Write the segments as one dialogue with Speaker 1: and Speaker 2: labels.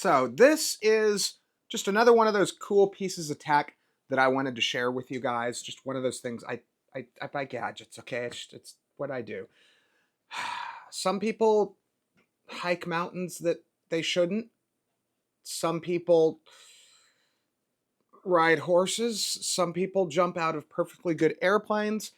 Speaker 1: So this is just another one of those cool pieces of tech that I wanted to share with you guys. Just one of those things. I buy gadgets, okay? It's what I do. Some people hike mountains that they shouldn't. Some people ride horses. Some people jump out of perfectly good airplanes.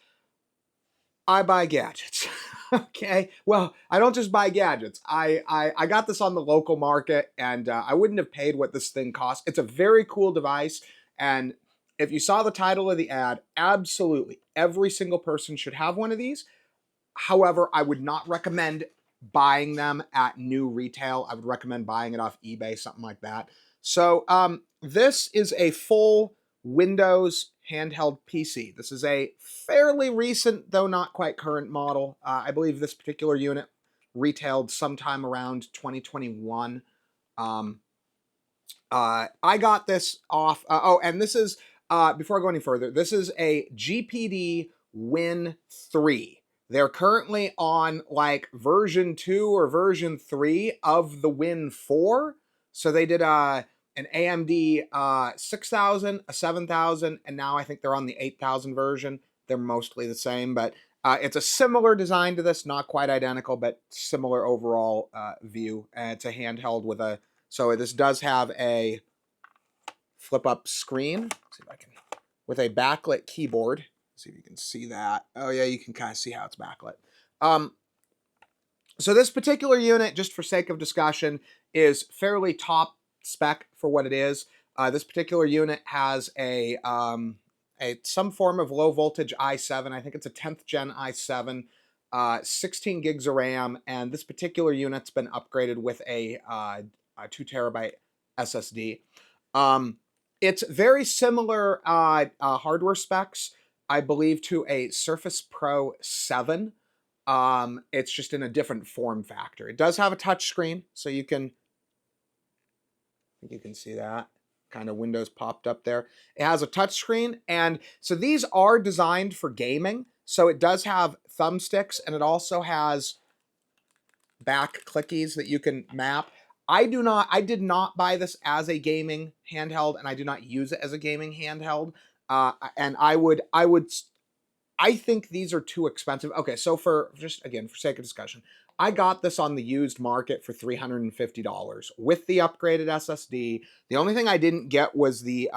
Speaker 1: I buy gadgets. Okay. Well, I don't just buy gadgets. I got this on the local market, and I wouldn't have paid what this thing costs. It's a very cool device, and if you saw the title of the ad, absolutely every single person should have one of these. However, I would not recommend buying them at new retail. I would recommend buying it off eBay, something like that. So this is a full Windows handheld PC. This is a fairly recent, though not quite current model. I believe this particular unit retailed sometime around 2021. I got this off. And this is, before I go any further, this is a GPD Win 3. They're currently on like version 2 or version 3 of the Win 4. So they did an AMD 6000, a 7000, and now I think they're on the 8000 version. They're mostly the same, but it's a similar design to this, not quite identical, but similar overall view. It's a handheld with a, so this does have a flip up screen. Let's see if I can, with a backlit keyboard. See if you can see that. Oh yeah, you can kind of see how it's backlit. So this particular unit, just for sake of discussion, is fairly top spec for what it is. This particular unit has a some form of low voltage i7. I think it's a 10th gen i7, 16 gigs of RAM, and this particular unit's been upgraded with a 2 terabyte SSD. It's very similar hardware specs, I believe, to a Surface Pro 7. It's just in a different form factor. It does have a touch screen, so you can see that kind of windows popped up there. It has a touch screen, and so these are designed for gaming. So it does have thumbsticks, and it also has back clickies that you can map. I did not buy this as a gaming handheld, and I do not use it as a gaming handheld. And I think these are too expensive. Okay, so for just again, for sake of discussion, I got this on the used market for $350 with the upgraded SSD. The only thing I didn't get was the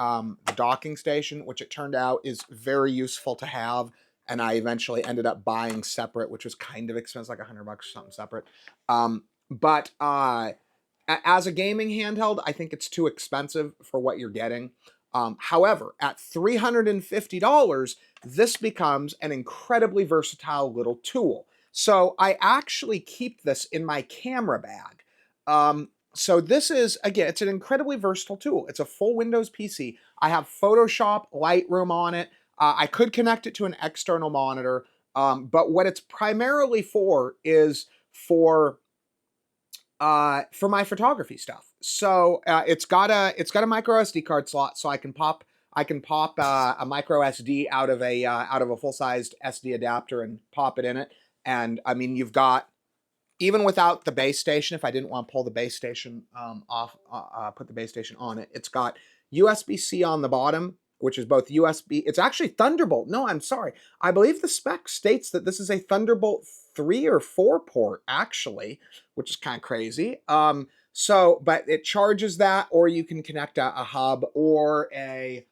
Speaker 1: docking station, which it turned out is very useful to have. And I eventually ended up buying separate, which was kind of expensive, like $100 or something separate. But as a gaming handheld, I think it's too expensive for what you're getting. However, at $350, this becomes an incredibly versatile little tool. So I actually keep this in my camera bag. So this is, again, it's an incredibly versatile tool. It's a full Windows PC. I have Photoshop, Lightroom on it. I could connect it to an external monitor, but what it's primarily for is for my photography stuff. So it's got a micro SD card slot, so I can pop a micro SD out of a full-sized SD adapter and pop it in it. And I mean, you've got, even without the base station, if I didn't want to pull the base station off, put the base station on it, it's got USB-C on the bottom, which is both USB. It's actually Thunderbolt. No, I'm sorry. I believe the spec states that this is a Thunderbolt 3 or 4 port, actually, which is kind of crazy. But it charges that, or you can connect a hub or a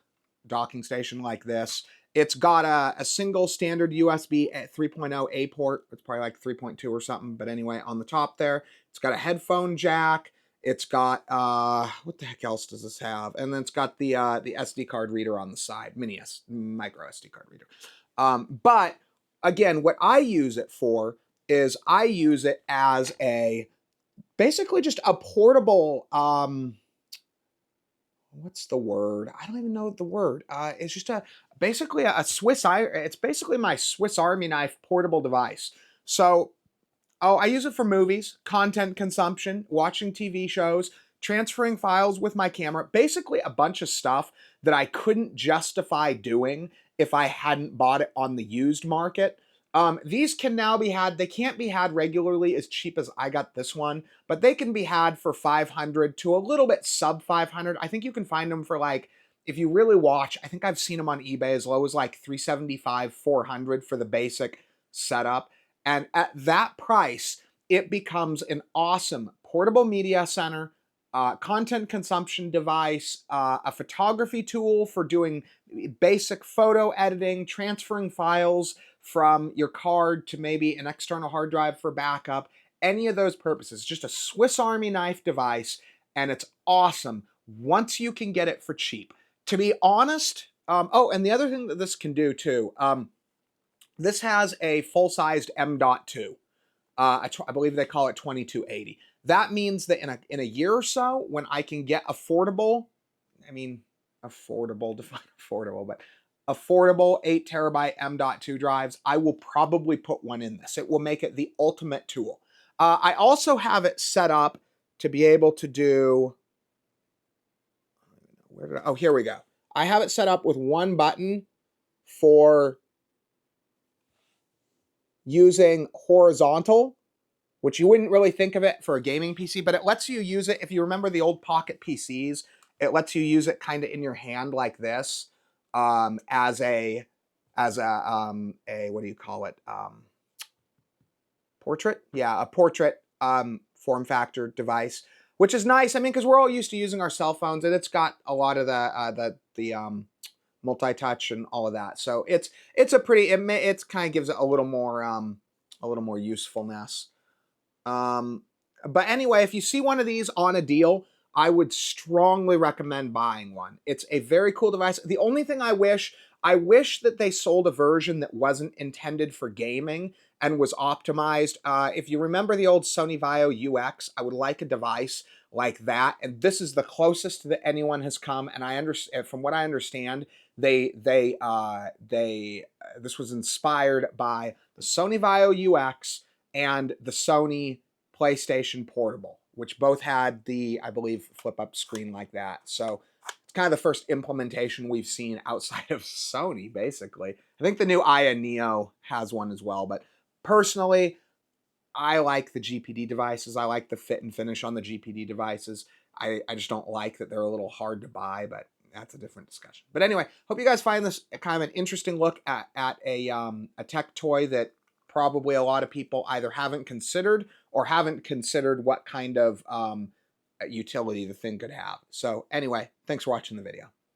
Speaker 1: docking station like this. It's got a single standard USB at 3.0 A port. It's probably like 3.2 or something. But anyway, on the top there, it's got a headphone jack. It's got, what the heck else does this have? And then it's got the SD card reader on the side, micro SD card reader. But again, what I use it for is I use it as basically just a portable, what's the word? I don't even know the word. It's just basically a it's basically my Swiss Army knife portable device. So, I use it for movies, content consumption, watching TV shows, transferring files with my camera, basically a bunch of stuff that I couldn't justify doing if I hadn't bought it on the used market. These can now be had. They can't be had regularly as cheap as I got this one, but they can be had for 500 to a little bit sub 500. I think you can find them for like, if you really watch, I think I've seen them on eBay as low as like 375, 400 for the basic setup. And at that price, it becomes an awesome portable media center, content consumption device, a photography tool for doing basic photo editing, transferring files from your card to maybe an external hard drive for backup, any of those purposes. Just a Swiss Army knife device, and it's awesome once you can get it for cheap. To be honest, oh, and the other thing that this can do too, this has a full-sized M.2. I believe they call it 2280. That means that in a year or so, when I can get affordable, I mean, affordable, define affordable, but affordable 8 terabyte M.2 drives, I will probably put one in this. It will make it the ultimate tool. I also have it set up to be able to do, oh, here we go. I have it set up with one button for using horizontal, which you wouldn't really think of it for a gaming PC, but it lets you use it. If you remember the old Pocket PCs, it lets you use it kind of in your hand like this, as a what do you call it? Portrait? Yeah, a portrait form factor device, which is nice. I mean, because we're all used to using our cell phones, and it's got a lot of the multi-touch and all of that. So it's a pretty, it's kind of gives it a little more usefulness. But anyway, if you see one of these on a deal, I would strongly recommend buying one. It's a very cool device. The only thing I wish that they sold a version that wasn't intended for gaming and was optimized. If you remember the old Sony Vaio UX, I would like a device like that. And this is the closest that anyone has come. And I understand, from what I understand, this was inspired by the Sony Vaio UX and the Sony PlayStation Portable, which both had the, I believe, flip-up screen like that. So it's kind of the first implementation we've seen outside of Sony, basically. I think the new Aya Neo has one as well, but personally, I like the GPD devices. I like the fit and finish on the GPD devices. I just don't like that they're a little hard to buy, but that's a different discussion. But anyway, hope you guys find this kind of an interesting look at a tech toy that probably a lot of people either haven't considered or haven't considered what kind of utility the thing could have. So anyway, thanks for watching the video.